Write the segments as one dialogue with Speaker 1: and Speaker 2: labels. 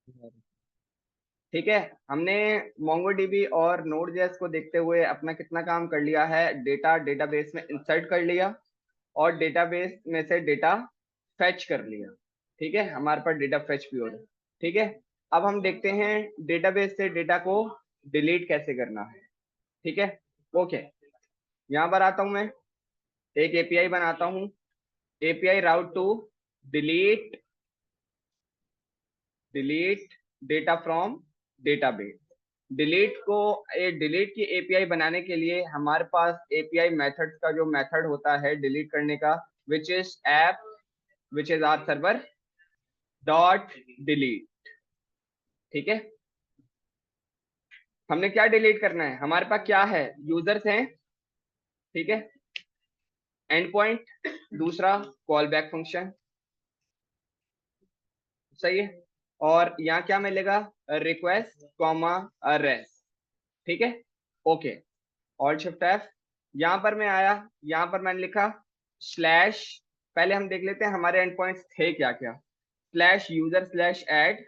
Speaker 1: ठीक है, हमने मोंगोडीबी और नोड.जेएस को देखते हुए अपना कितना काम कर लिया है, डेटा डेटाबेस में इंसर्ट कर लिया और डेटाबेस में से डेटा फेच कर लिया। ठीक है, हमारे पास डेटा फेच भी हो रहा है। ठीक है, अब हम देखते हैं डेटाबेस से डेटा को डिलीट कैसे करना है। ठीक है, ओके, यहाँ पर आता हूं मैं, एक एपीआई बनाता हूं, API route to delete delete data from database. Delete को, डिलीट की एपीआई बनाने के लिए हमारे पास एपीआई मेथड्स का जो मेथड होता है डिलीट करने का, which is app, which is our server dot delete. ठीक है, हमने क्या डिलीट करना है, हमारे पास क्या है, यूजर्स हैं। ठीक है, एंड पॉइंट, दूसरा कॉल बैक फंक्शन, सही है, और यहाँ क्या मिलेगा, रिक्वेस्ट कॉमा रेस्ट। ठीक है, ओके, ऑल्ट शिफ्ट एफ, यहाँ पर मैं आया, यहाँ पर मैंने लिखा स्लैश, पहले हम देख लेते हैं हमारे एंड पॉइंट्स थे क्या क्या, slash user slash add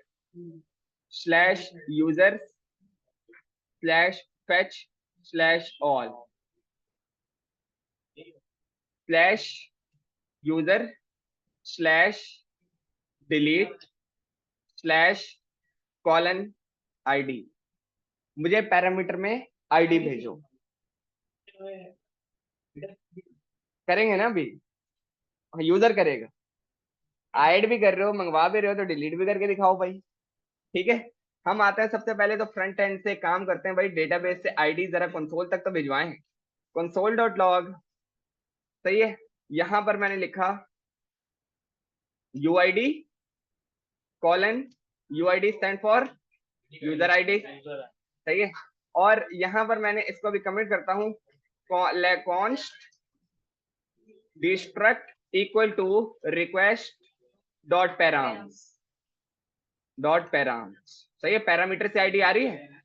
Speaker 1: slash user slash fetch slash all slash user slash delete slash colon ID. मुझे पैरामीटर में आईडी भेजो, करेंगे ना अभी, यूजर करेगा, ऐड भी कर रहे हो, मंगवा भी रहे हो तो डिलीट भी करके दिखाओ भाई। ठीक है, हम आते हैं सबसे पहले तो फ्रंट एंड से काम करते हैं भाई, डेटाबेस से आईडी जरा कंसोल तक तो भिजवाएं, कंसोल डॉट लॉग, सही है, यहां पर मैंने लिखा UID colon, UID stand for user ID, सही है, और यहां पर मैंने इसको भी कमेंट करता हूं, const destruct equal to request dot params, सही है, पैरामीटर से आईडी आ रही है,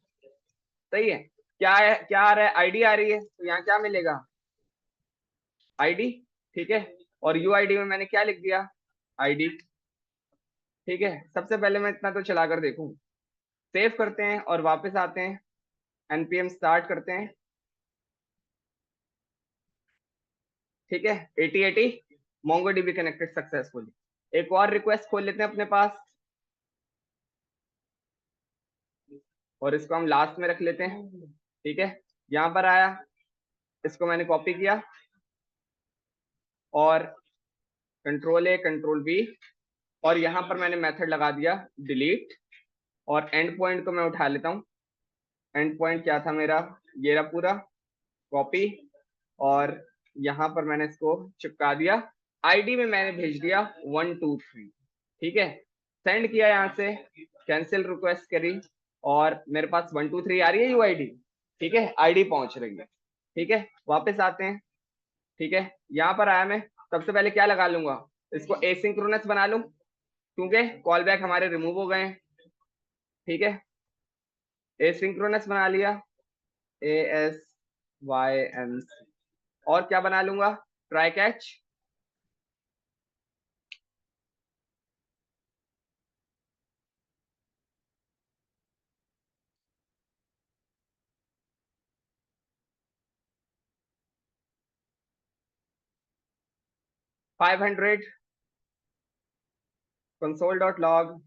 Speaker 1: सही है, क्या आ रहा है, आईडी आ रही है, तो यहाँ क्या मिलेगा, आईडी। ठीक है, और यूआईडी में मैंने क्या लिख दिया, आईडी। ठीक है, सबसे पहले मैं इतना तो चला कर देखूं, सेव करते हैं और वापस आते हैं, एनपीएम स्टार्ट करते हैं। ठीक है, 8080 मोंगोडीबी कनेक्टेड सक्सेसफुली। एक और रिक्वेस्ट खोल लेते हैं अपने पास और इसको हम लास्ट में रख लेते हैं। ठीक है, यहाँ पर आया, इसको मैंने कॉपी किया और कंट्रोल ए कंट्रोल बी, और यहाँ पर मैंने मेथड लगा दिया डिलीट, और एंड पॉइंट को मैं उठा लेता हूँ, एंड पॉइंट क्या था मेरा, ये रहा पूरा, कॉपी, और यहाँ पर मैंने इसको चिपका दिया, आईडी में मैंने भेज दिया 123। ठीक है, सेंड किया, यहाँ से कैंसिल रिक्वेस्ट करी और मेरे पास 123 आ रही है यूआईडी। ठीक है, आईडी पहुंच रही है। ठीक है, वापस आते हैं। ठीक है, यहाँ पर आया मैं, सबसे पहले क्या लगा लूंगा, इसको एसिंक्रोनस बना लूं क्योंकि कॉल बैक हमारे रिमूव हो गए हैं। ठीक है, एसिंक्रोनस बना लिया, ए एस वाई एन, और क्या बना लूंगा, try catch, 500 console dot log,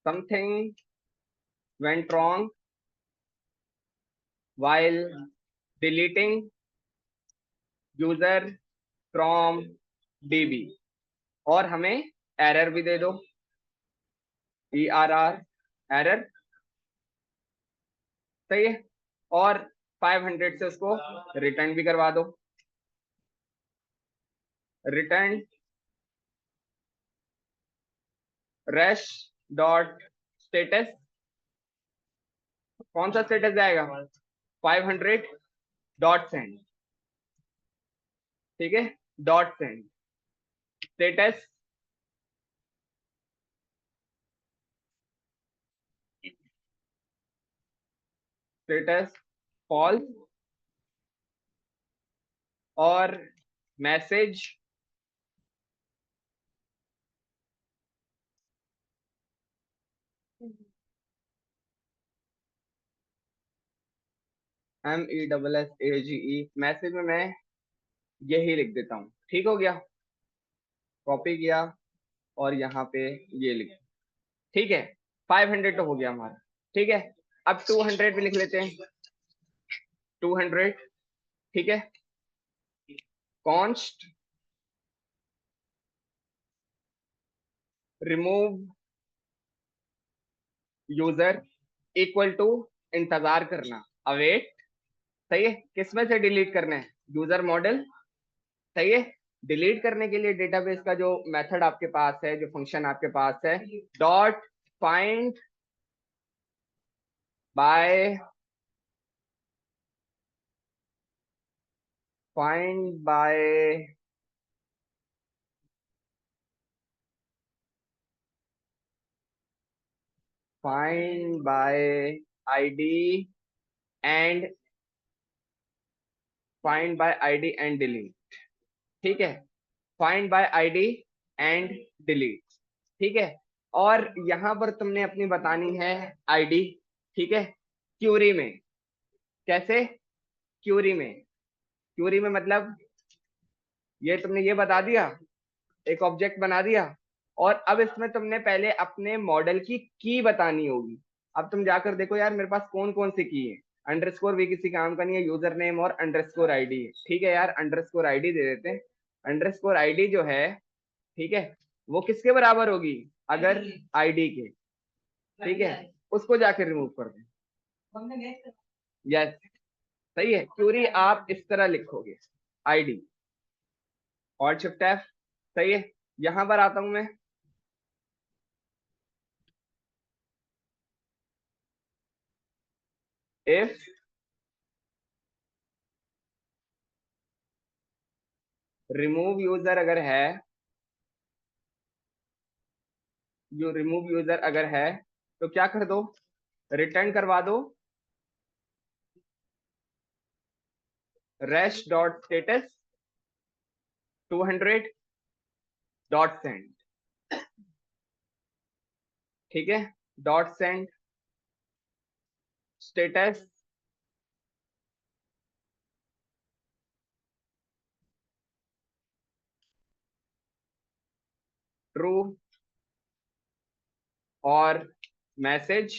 Speaker 1: something went wrong while deleting user from db, और हमें एरर भी दे दो, ERR एरर, सही है, और 500 से उसको रिटर्न भी करवा दो, रिटर्न रेश डॉट स्टेटस, कौन सा स्टेटस जाएगा, 500 डॉट सेंड। ठीक है, dot send status, status false, और मैसेज MESSAGE, मैसेज में मैं यही लिख देता हूँ, ठीक हो गया, कॉपी किया और यहाँ पे ये लिख, ठीक है। 500 तो हो गया हमारा, ठीक है। अब 200 भी लिख लेते हैं, 200, ठीक है। Const remove user equal to इंतजार करना, अवेट, सही है। किसमें से डिलीट करना है, यूजर मॉडल, सही है। डिलीट करने के लिए डेटाबेस का जो मेथड आपके पास है, जो फंक्शन आपके पास है, dot find by, find by find by ID and find by ID and delete, ठीक है। Find by ID and delete, ठीक है। और यहां पर तुमने अपनी बतानी है आईडी, ठीक है, क्यूरी में। कैसे, क्यूरी में, क्यूरी में मतलब ये तुमने ये बता दिया, एक ऑब्जेक्ट बना दिया, और अब इसमें तुमने पहले अपने मॉडल की बतानी होगी। अब तुम जाकर देखो यार मेरे पास कौन कौन सी की है, अंडरस्कोर भी किसी काम का नहीं है, यूजर नेम और अंडरस्कोर आईडी है, ठीक है यार, अंडरस्कोर आईडी दे देते हैं। अंडरस्कोर आईडी जो है, ठीक है, वो किसके बराबर होगी, अगर आईडी के, ठीक है, उसको जाकर रिमूव कर दें। यस, सही है, क्यूरी आप इस तरह लिखोगे, आईडी और शिफ्ट एफ, सही है। यहां पर आता हूं मैं, इफ रिमूव यूजर अगर है, जो रिमूव यूजर अगर है, तो क्या कर दो, रिटर्न करवा दो rest dot status 200 dot send, ठीक है, डॉट सेंड स्टेटस ट्रू और मैसेज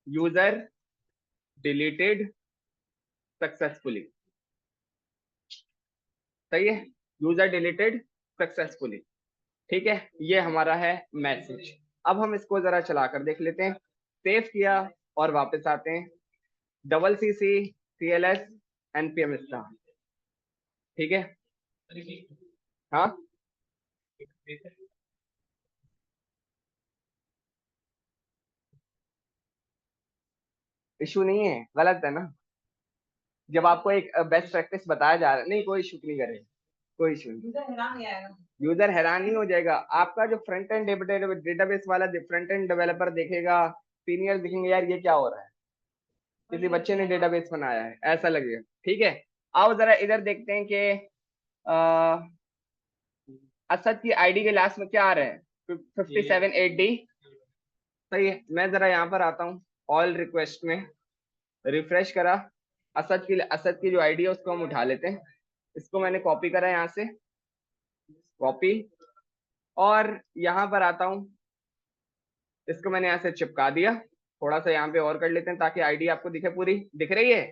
Speaker 1: यूजर डिलीटेड सक्सेसफुली, सही है, यूजर डिलीटेड सक्सेसफुली, ठीक है। ये हमारा है मैसेज। अब हम इसको जरा चलाकर देख लेते हैं, सेव किया और वापस आते हैं, double CC CLS NPM star, ठीक है। हाँ, इशू नहीं है, गलत है ना, जब आपको एक बेस्ट प्रैक्टिस बताया जा रहा है, नहीं कोई इशू नहीं करेगा, कोई इशू नहीं, यूजर हैरान नहीं हो जाएगा। आपका जो फ्रंट एंड डेटाबेस वाला फ्रंट एंड डेवलपर देखेगा, सीनियर देखेंगे यार ये क्या हो रहा है, किसी बच्चे ने डेटाबेस बनाया है, ऐसा लगेगा, ठीक है। आओ जरा इधर देखते हैं कि असद की आईडी के लास्ट में क्या आ रहा है, 5780, सही है। मैं जरा यहाँ पर आता हूँ, ऑल रिक्वेस्ट में रिफ्रेश करा, असद की जो आईडी है उसको हम उठा लेते हैं, इसको मैंने कॉपी करा यहाँ से, कॉपी, और यहाँ पर आता हूँ, इसको मैंने यहाँ से चिपका दिया, थोड़ा सा यहाँ पे और कर लेते हैं ताकि आईडी आपको दिखे, पूरी दिख रही है,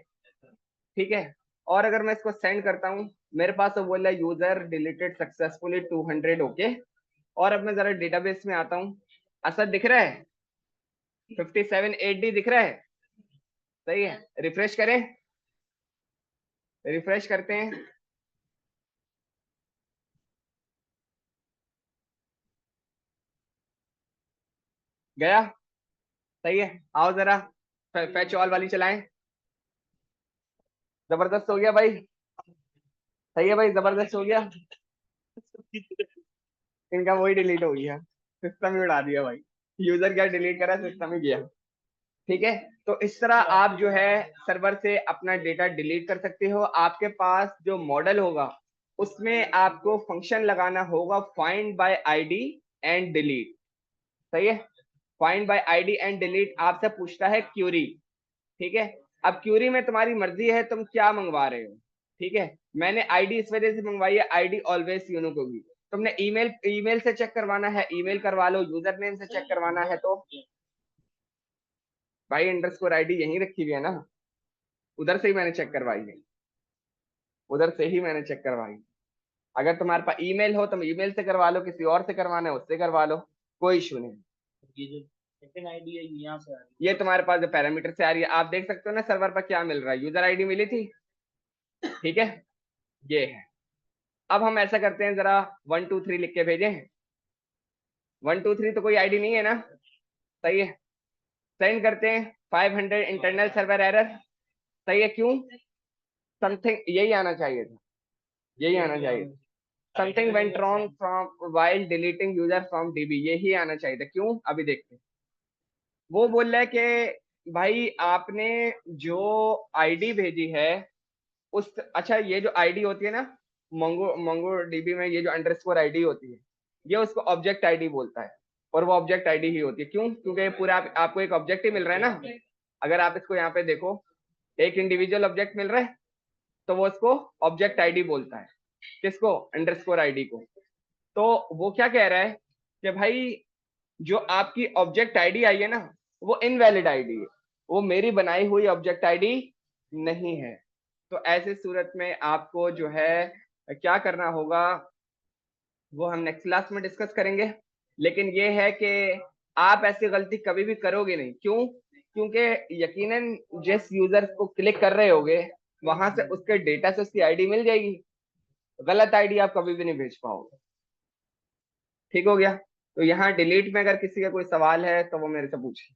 Speaker 1: ठीक है। और अगर मैं इसको सेंड करता हूँ, मेरे पास तो बोल रहा है यूजर डिलीटेड सक्सेसफुली 200, ओके। और अब मैं जरा डेटाबेस में आता हूँ, असद दिख रहा है, 5780 दिख रहा है, सही है। रिफ्रेश करें, रिफ्रेश करते हैं, गया, सही है। आओ जरा फैच ऑल वाली चलाएं, जबरदस्त हो गया भाई, सही है भाई, जबरदस्त हो गया, इनका वही डिलीट हो गया, सिस्टम ही उड़ा दिया भाई, यूजर क्या डिलीट करा, सिस्टम ही गया, ठीक है, तो इस तरह आप जो है सर्वर से अपना डेटा डिलीट कर सकते हो। आपके पास जो मॉडल होगा उसमें आपको फंक्शन लगाना होगा find by ID and delete. सही है, find by ID and delete आपसे पूछता है क्यूरी। ठीक है, अब क्यूरी में तुम्हारी मर्जी है तुम क्या मंगवा रहे हो। ठीक है, मैंने आईडी इस वजह से मंगवाई है, आईडी ऑलवेज यूनिक होगी। तुमने ईमेल ईमेल से चेक करवाना है ईमेल करवा लो, यूजर नेम से चेक करवाना है तो भाई अंडरस्कोर आईडी यहीं रखी हुई है ना, उधर से ही मैंने चेक करवाई है, उधर से ही मैंने चेक करवाई। अगर तुम्हारे पास ईमेल हो तुम ईमेल से करवा लो, किसी और से करवाना है उससे करवा लो, कोई इशू नहीं।
Speaker 2: ये जो सेकंड आईडी है यहाँ से आ रही
Speaker 1: ये तुम्हारे पास जो पैरामीटर से आ रही है, आप देख सकते हो ना सर्वर पर क्या मिल रहा है, यूजर आईडी मिली थी। ठीक है, ये है। अब हम ऐसा करते हैं, जरा 123 लिख के भेजें। 123 तो कोई आईडी नहीं है ना, सही है। सेंड करते हैं 500 इंटरनल सर्वर एरर। सही है, क्यों? समथिंग यही आना चाहिए था, यही आना चाहिए था। Something went wrong from while deleting user from dB, यही आना चाहिए था। क्यों, अभी देखते हैं। वो बोल रहा है कि भाई आपने जो आईडी भेजी है उस, अच्छा ये जो आईडी होती है ना मोंगो मोंगो डीबी में, ये जो अंडरस्कोर आईडी होती है ये उसको ऑब्जेक्ट आईडी बोलता है, और वो ऑब्जेक्ट आईडी ही होती है। क्यों? क्योंकि ये पूरा आपको एक ऑब्जेक्ट ही मिल रहा है ना। अगर आप इसको यहाँ पे देखो, एक इंडिविजुअल ऑब्जेक्ट मिल रहा है तो वो उसको ऑब्जेक्ट आईडी बोलता है। किसको? अंडरस्कोर आईडी को। तो वो क्या कह रहा है कि भाई जो आपकी ऑब्जेक्ट आईडी आई है ना वो इनवैलिड आईडी है, वो मेरी बनाई हुई ऑब्जेक्ट आईडी नहीं है। तो ऐसे सूरत में आपको जो है क्या करना होगा वो हम नेक्स्ट क्लास में डिस्कस करेंगे। लेकिन ये है कि आप ऐसी गलती कभी भी करोगे नहीं। क्यों? क्योंकि यकीनन जिस यूजर को क्लिक कर रहे होगे वहां से उसके डेटा से उसकी आईडी मिल जाएगी, गलत आईडी आप कभी भी नहीं भेज पाओगे। ठीक हो गया? तो यहाँ डिलीट में अगर किसी का कोई सवाल है तो वो मेरे से पूछे।